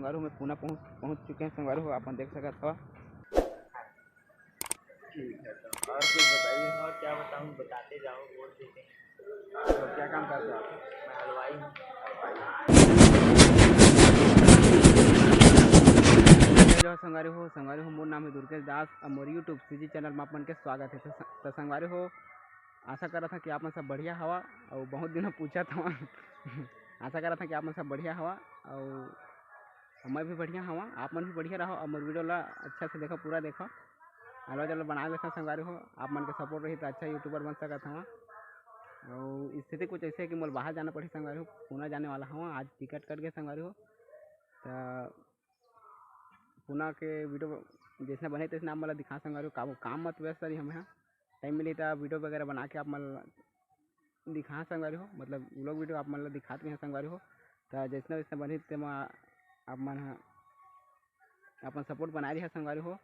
संगवारी में पुनः पहुँच चुके हैं संगवारी हो, अपन देख सकते हो। ठीक है, तो और कुछ बताइए। और क्या बताऊँ, बताते जाओ, बोल देते हैं। तो क्या काम करते हो आप? मैं हलवाई हूँ। जो संगवारी हो मोर नाम है दुर्गेश दास और मोर यूट्यूब सीजी चैनल में अपन के स्वागत है। तो संगवारी हो, आशा कर रहा था कि आप सब बढ़िया हवा और बहुत दिन पूछा था आशा कर रहा था कि आप सब बढ़िया हवा और मैं भी बढ़िया हवा, आप मन भी बढ़िया रहो और मोर वीडियो ला अच्छा से देखो, पूरा देखो, अलवा जल बना देखा संगवारी हो। आप मन के सपोर्ट रही तो अच्छा यूट्यूबर बन सकता हूँ। और स्थिति कुछ ऐसे है कि मोल बाहर जाना पड़ी संगवारी हो, पुणे जाने वाला हूँ, आज टिकट कट गए संगवारी हो। तो पुणे के वीडियो जैसे बने तैसे आप मतलब दिखा संगवारी हो, काम मत व्यस्त रही हम यहाँ, टाइम मिली तो वीडियो वगैरह बना के आप मतलब दिखा संगवारी हो, मतलब व्लॉग वीडियो आप मतलब दिखाते हैं संगवारी हो। तो जैसे वैसे बनी तो आप मन अपन सपोर्ट बना रही है संगवारी हो।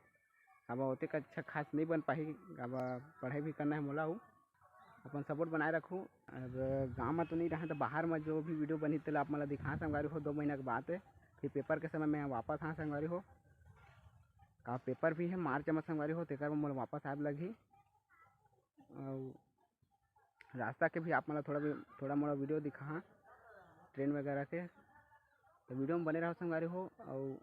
अब होते का अच्छा खास नहीं बन पाही, अब पढ़ाई भी करना है मोला हूँ, अपन सपोर्ट बनाए रखूँ। अब गाँव में तो नहीं रहा तो बाहर में जो भी वीडियो बनी तो आप मतलब दिखा संगवारी हो। 2 महीना के बाद है, फिर पेपर के समय में वापस हाँ संगवारी हो, का पेपर भी है मार्च में संगवारी हो, तेकर में मोला वापस आए लगी। और रास्ता के भी आप मतलब थोड़ा मोड़ा वीडियो दिखा ट्रेन वगैरह के, तो वीडियो में बने रहो संगवारी हो। और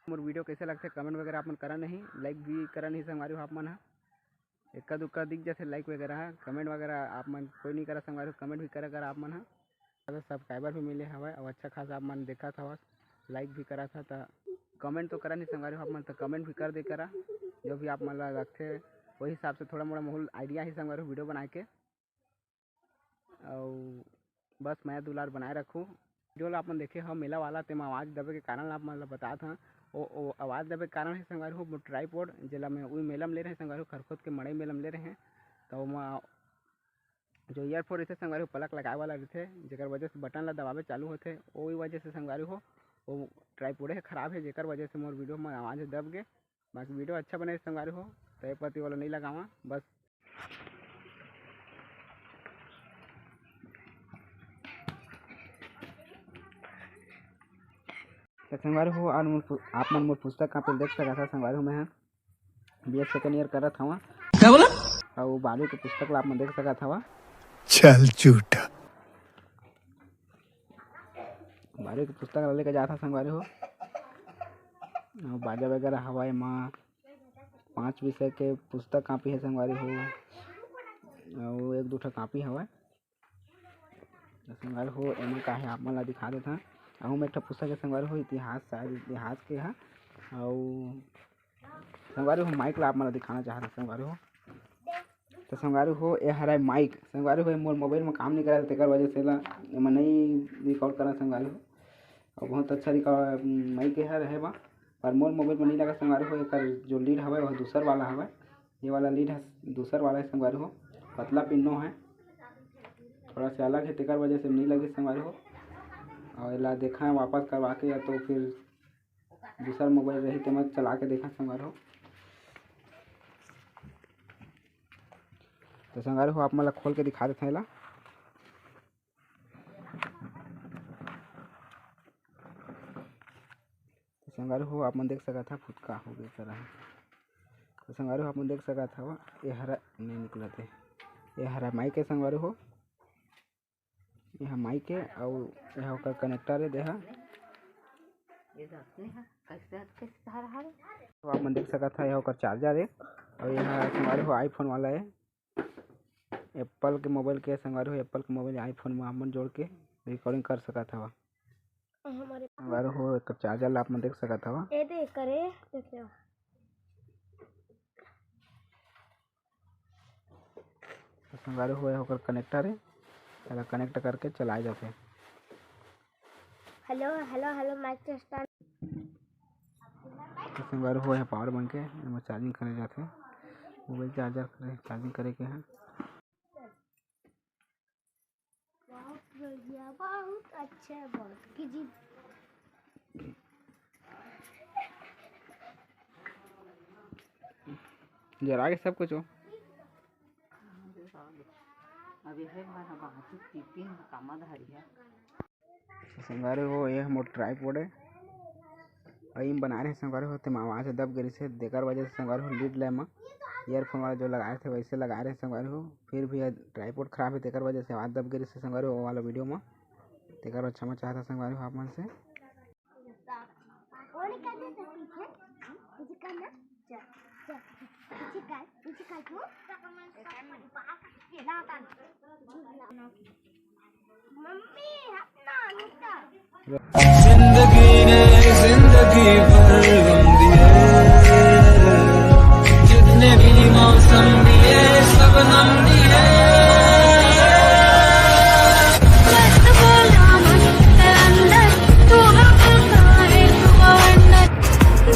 मोर वीडियो कैसे लगते कमेंट वगैरह आप मन करा नहीं, लाइक भी करा नहीं संगवारी हो। आप मन एका दुक्का दिख जाते लाइक वगैरह, कमेंट वगैरह आप मन कोई नहीं करा संगवारी हो, कमेंट भी करा आप मन सब्सक्राइबर भी मिले हवा और अच्छा खासा आप मन देखा था, लाइक भी करा था। तो कमेंट तो करा नहीं संगवारी हो आप मन, तो कमेंट भी कर दे करा, जो भी आप मतलब रखते वही हिसाब से थोड़ा मोड़ा माहौल आइडिया ही संगवारी हो वीडियो बना के। और बस मैं दुलार बनाए रखूँ वीडियो आप देखे हो मेला वाला तेम आवाज़ दबे के कारण आप मतलब बता था वो आवाज़ दबे के कारण है संगवारी हो। ट्राईपोड जिला में वही मेला में ले रहे हैं संगवारी हो, खरखोद के मड़ई मेला में ले रहे हैं। तो जो ईयरफोन रहते संगवारी हो पलक लगाए वाला रहते, जेकर वजह से बटन ला दबावे चालू होते, वही वजह से संगवारी हो वो ट्राईपोडे खराब है, जेकर वजह से मोर वीडियो में आवाज़ दब गए। बाकी वीडियो अच्छा बने संगवारी हो, तो पति वाला नहीं लगावा बस। तो संगवारी हो आप मन मोर पुस्तक कहाँ देख सकता था संगवारी हो। मैं BA सेकेंड ईयर कर रहा था, क्या बोला? और 12वीं के पुस्तक ला आप मन देख सकता था। चल झूठा। 12वीं की पुस्तक ला लेके जाता संगवारी हो, और बाजा वगैरह हवाई माँ 5 विषय के पुस्तक कापी है संगवारी हो, और 1-2 ठो कापी हवा संगवारी हो। एम का है आप मन ला दिखा देता हूँ। मैं एक पुस्तक है संगवारी हो, इतिहास शायद इतिहास के है। और संगवारी हो माइक ला आप मन ला दिखाना चाहता संगवारी हो। तो संगवारी हो ये हरा माइक संगवारी हो, मोर मोबाइल में काम नहीं करा तेकर वजह से ला एम नहीं रिकॉर्ड करा संगवारी हो। और बहुत अच्छा रिकॉर्ड माइक है रहे बा, पर मोर मोबाइल में नहीं लगा संगवारी हो। एक जो लीड हवा वह दूसर वाला हवा, ये वाला लीड है दूसर वाला है संगवारी हो, पतला पिन्नो है, थोड़ा सा अलग है, तेकर वजह से नहीं लगी संगवारी हो। और ला देखा है वापस करवा के, या तो फिर दूसरा मोबाइल रही तो मैं चला के देखा संगवारी हो। तो संगवारी हो आप मतलब खोल के दिखा देते हैं ला। तो संगवारी हो आप मन देख सका था फुटका हो गया तरह। तो संगवारी हो आप मन देख सका था ये हरा नहीं निकला थे, ये हरा माइक है संगवारी हो, यह माइक है और यह का कनेक्टर है देहा। तो आप मन देख सका था यह का चार्जर है, और यह संगवारी हो आईफोन वाला है, एप्पल के मोबाइल के संगवारी हो, एप्पल के मोबाइल आईफोन में आप मन जोड़ के रिकॉर्डिंग कर सका था। संगवारी हो एक चार्जर आप मन देख सका था। संगवारी हो यह कनेक्टर है, चला कनेक्ट करके चलाए जाते हैं। Hello hello hello mike test. संगवारी हो यह पावर बैंक है, इसमें चार्जिंग करे जाते हैं, मोबाइल चार्जर करे चार्जिंग करे के हैं। बहुत बढ़िया, बहुत अच्छा, बहुत कीजिए। जरा के सब कुछ हो अभी है हमारा बाहर टिपिन कामा धारी है। संगवारी हो यह मोर ट्राईपोड है, अईम बना रहे संगवारी हो तेम आवाज़ दब गई से देकर वजह से संगवारी हो लीड ले में ईयरफोन वाला जो लगाए थे वैसे लगा रहे संगवारी हो फिर भी ट्राईपोड खराब है तेकर वजह से आवाज़ दब गई से संगवारी हो वाला वीडियो में तेकर क्षमा चाहता संगवारी हो आप मन से जिंदगी ने जिंदगी भर गम दिए जितने भी मौसम दिए सब नम दिए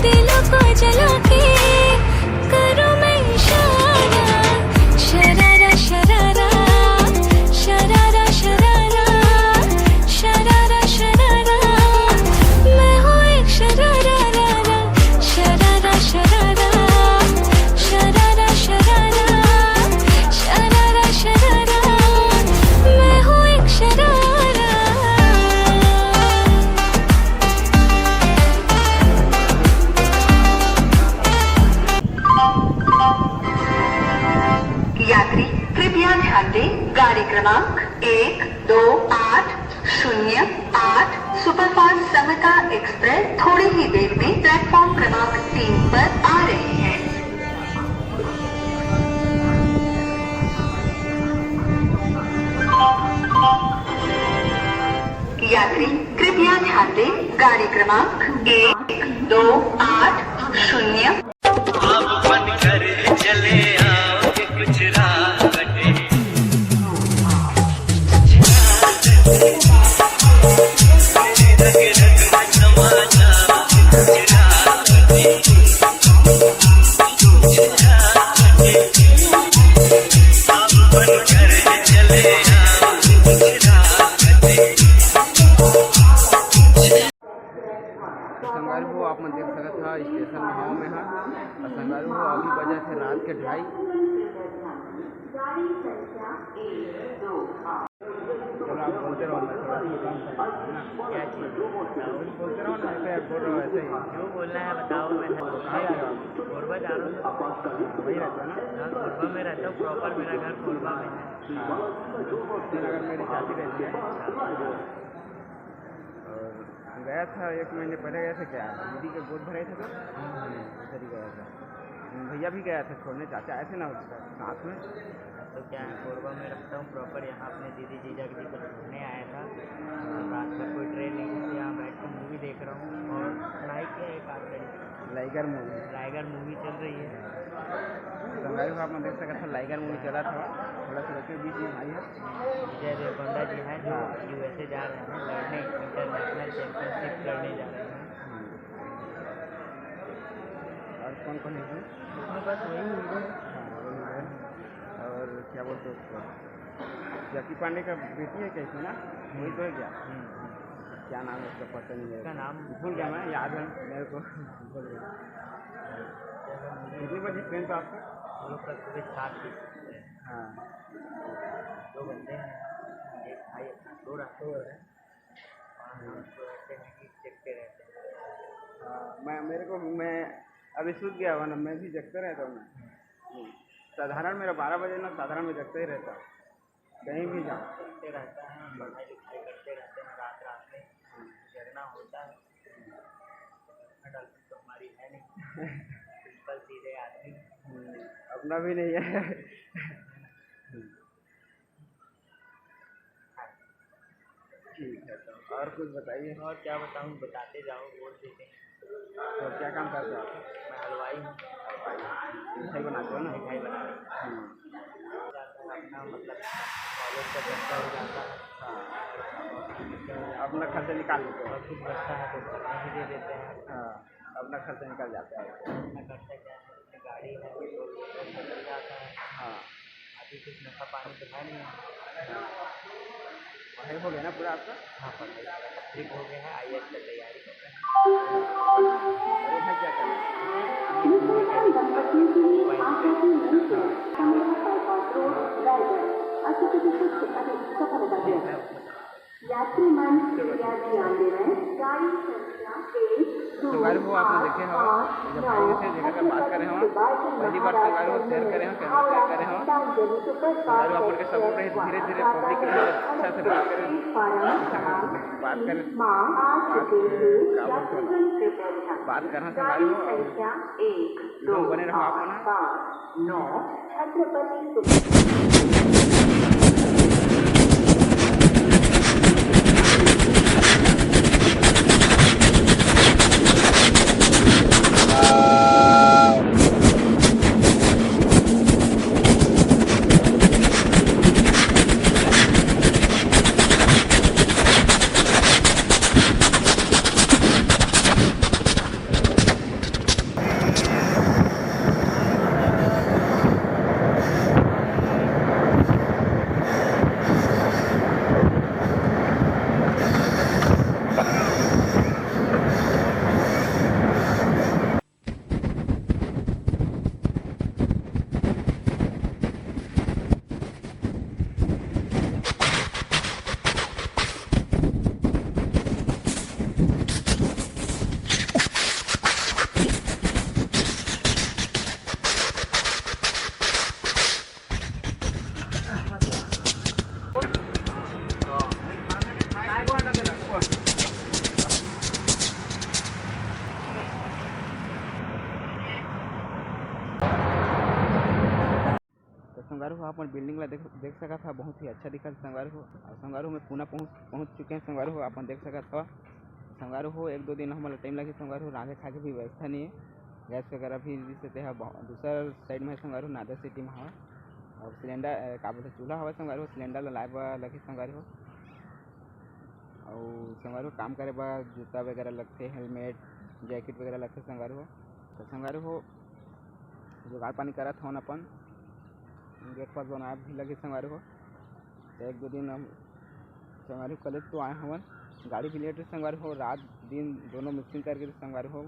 दिलों को जला के करो मैं इशारा शरारा शरारा शरारा शरारा शरारा शरारा मैं हूँ एक शरारा रारा शरारा शरारा शरारा शरारा शरारा शरारा मैं हूँ एक शरारा यात्री कृपया ध्यान दें गाड़ी क्रमांक 1280 सुपरफास्ट समता एक्सप्रेस थोड़ी ही देर में प्लेटफॉर्म क्रमांक 3 पर आ रही है। यात्री कृपया ध्यान दें गाड़ी क्रमांक 1280 आप बन कर चले आओगे कुछ राह कटे रग रग में समाना कुछ राह कटे आप बन कर चले आओगे कुछ राह कटे संगवारी हो आप मन देख सकत था स्टेशन में हवा में है और संगवारी हो अभी बजे थे रात के 2:30 चलो आप बोलते रहो मैं थोड़ा सा काम करता हूँ ना क्या चीज़ कुछ बोलते रहो ना ऐसे बोल रहे हो ऐसे ही क्यों बोलना है बताओ। मैं कहाँ जा रहे हो कोरबा जा रहा हूँ। वही रहता है ना हाँ, कोरबा में रहता हूँ। प्रॉपर मेरा घर कोरबा में है। हाँ श्रीनगर मेरी शादी रहती है और गया था 1 महीने पहले गया था क्या दीदी के गोद भरे थे तो उधर ही गया था भैया भी गया था छोड़ने चाचा आए थे ना साथ में तो क्या है कोरबा में रखता हूँ प्रॉपर। यहाँ अपने दीदी जीजा जी को छोड़ने आया था और रात भर कोई ट्रेन नहीं थी। यहाँ बैठ कर मूवी देख रहा हूँ और पढ़ाई किया एक आध घंटे। लाइगर मूवी टाइगर मूवी चल रही है। संगवारी हो आप मन देख सकते था लाइगर मूवी चला था थोड़ा सा रखे बीच में भाई है विजय देवरकोंडा जी हैं जो USA जा रहे हैं लड़ने इंटरनेशनल चैंपियनशिप लड़ने जा रहे हैं। और कौन कौन है इसमें? उसमें बस वही हीरो है। हाँ वही है और क्या बोलते हैं उसको जैकी पांडे का बेटी है क्या इसमें ना वही तो है क्या क्या नाम है उसका पता नहीं है उसका नाम भूल गया मैं याद है मेरे को भूल गया कितनी बजे ट्रेन पे आपका हम लोग का सुबह 7 बजे। हाँ 2 बंदे हैं एक भाई अपना सो रहा है और हम तो ऐसे हैं कि देखते रहते हैं। मैं अभी सूत गया हुआ ना मैं भी जगते रहता हूँ मैं साधारण मेरा 12 बजे ना साधारण में जगता ही रहता कहीं भी जाओ देखते रहता है पढ़ाई लिखाई करते रहते हैं रात रात में जगना होता है। डॉल्फिन तो हमारी है नहीं सिंपल सीधे आदमी। अपना भी नहीं है ठीक है तो और कुछ बताइए और क्या बताऊँ बताते जाओ बोल देते हैं। तो क्या काम करते हो आप मैं हलवाई हूँ। मिठाई बनाते हो ना मिठाई बना रहे अपना मतलब कॉलेज का खर्चा हो जाता है हाँ अपना खर्चा निकाल लेते हो और कुछ बचता है तो घर में भी दे देते हैं। हाँ अपना खर्चा निकल जाता है अपना खर्चा क्या है अपनी गाड़ी है तो निकल जाता है। हाँ अभी कुछ नशा पानी तो है नहीं है। पढ़ाई हो गया ना पूरा आपका हाँ पढ़ाई कंप्लीट हो गया है IAS का तैयारी कर रहे हैं। अरे भाई क्या कर रहे यात्री मन ध्यान दे रहे हैं गाड़ी संख्या 1 संगारी हो आपने देखे हो जब भाई से जगह का बात करे हो पहली बार संगारी हो शेयर करे हो कैमरा शेयर करे हो संगारी हो अपन के सपोर्ट रहे धीरे धीरे पब्लिक के लिए अच्छा से बात करें बात करना संगारी हो लोग बने रहो आप संगारू हो अपन बिल्डिंग ला देख सका था बहुत ही अच्छा दिखा संगारू हो और संगारू में पुनः पहुँच चुके हैं संगारू हो अपन देख सका था संगारू हो 1-2 दिन हमारा टाइम लगे संगारू हो रांधे खा के भी व्यवस्था नहीं है गैस वगैरह भी जिससे दूसरा साइड में है संगारू नादर सिटी में हवा और सिलेंडर का बोलते चूल्हा हवा संगारू हो सिलेंडर लाइव लगे संगारू हो और संगारू काम करे बा जूता वगैरह लगते हेलमेट जैकेट वगैरह लगते संगारू हो तो संगारू हो जुगाड़ पानी करत हो अपन गेट पास बनाए भी लगे संगारू हो तो 1-2 दिन हम संगारू कॉलेज तो आए हवन गाड़ी भी लेट संगारू हो रात दिन दोनों मिक्सिंग करके संगारू हो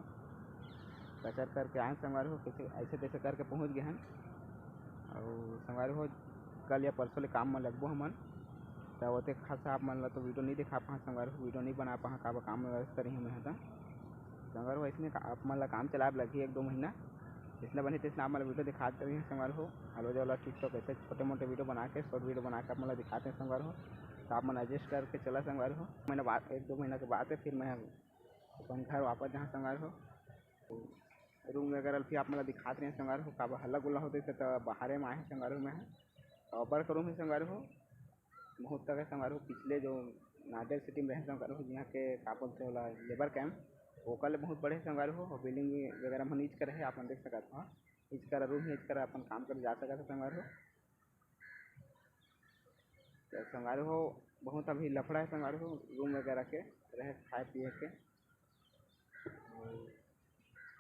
कचर करके आए संगारू हो कैसे ऐसे तैसे करके पहुंच गए हैं और संगारू हो कल या परसों ले काम में लगबो हमन तो ओते खासा आप मन ला तो वीडियो नहीं दिखा पा संगारू हो वीडियो नहीं बना पा का काम में व्यस्त रही हमें था संगारू हो इसमें आप मन ला काम चलाए लगी 1-2 महीना जितना बने जितना आप वीडियो दिखाते हैं संगारू हो हलो वाला टिकटॉक ऐसे छोटे मोटे वीडियो बना के शॉर्ट वीडियो बना के आप मतलब दिखाते हैं संगारू हो तो आप मन एडजस्ट करके चला संगारू हो मैंने बात 1-2 महीना के बाद फिर मैं अपन घर वापस जहाँ संगारू हो तो रूम वगैरह फिर आप मतलब दिखाते हैं संगारू हो का हल्ला गुल्ला होते तो बाहर में आए संगारू में है तो ऊपर का रूम है संगारू हो बहुत तक है संगारू हो पिछले जो नादर सिटी में रहे संगारू हो यहाँ के का बोलते होला लेबर कैंप वो कल बहुत बड़े संगारू हो और बिल्डिंग वगैरह में नीच कर है आप देख सकते हो नीच कर रूम नीच कर अपन काम कर जा सकते संगारू हो तो संगारू हो बहुत अभी लफड़ा है संगारू हो रूम वगैरह के रहे खाए पिए के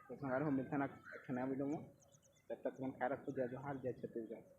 तो संगारू हो मिलता ना अच्छा नया वीडियो में तब तक खैर रखो जय जोहार जय छत्तीसगढ़।